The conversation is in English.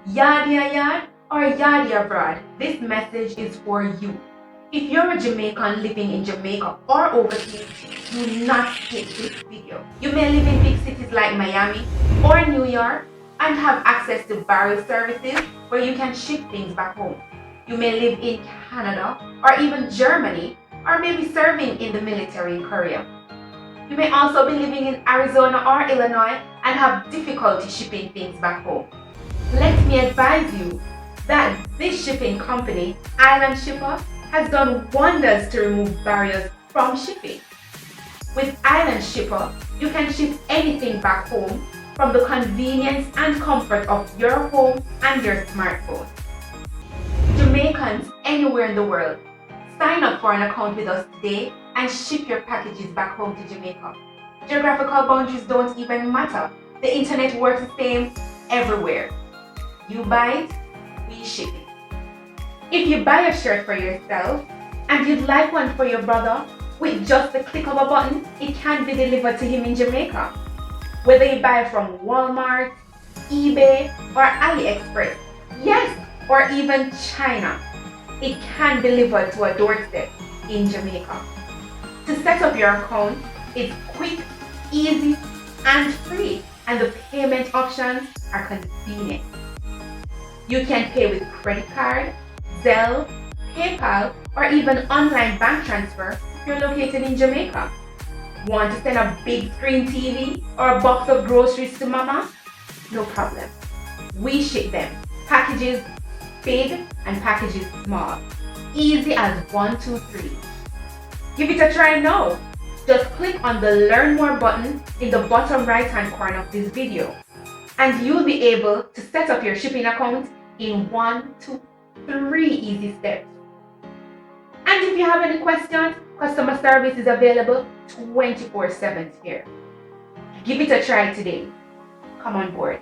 Yardia yard or yardia abroad, this message is for you. If you're a Jamaican living in Jamaica or overseas, do not skip this video. You may live in big cities like Miami or New York and have access to barrel services where you can ship things back home. You may live in Canada or even Germany, or maybe serving in the military in Korea. You may also be living in Arizona or Illinois and have difficulty shipping things back home. Let me advise you that this shipping company, Island Shipper, has done wonders to remove barriers from shipping. With Island Shipper, you can ship anything back home from the convenience and comfort of your home and your smartphone. Jamaicans anywhere in the world, sign up for an account with us today and ship your packages back home to Jamaica. Geographical boundaries don't even matter. The internet works the same everywhere. You buy it, we ship it. If you buy a shirt for yourself and you'd like one for your brother, with just the click of a button, it can be delivered to him in Jamaica. Whether you buy from Walmart, eBay, or AliExpress, yes, or even China, it can be delivered to a doorstep in Jamaica. To set up your account, it's quick, easy, and free, and the payment options are convenient. You can pay with credit card, Zelle, PayPal, or even online bank transfer if you're located in Jamaica. Want to send a big screen TV or a box of groceries to mama? No problem. We ship them. Packages big and packages small. Easy as 1, 2, 3. Give it a try now. Just click on the Learn More button in the bottom right hand corner of this video, and you'll be able to set up your shipping account in 1, 2, 3 easy steps. And if you have any questions, customer service is available 24/7 here. Give it a try today. Come on board.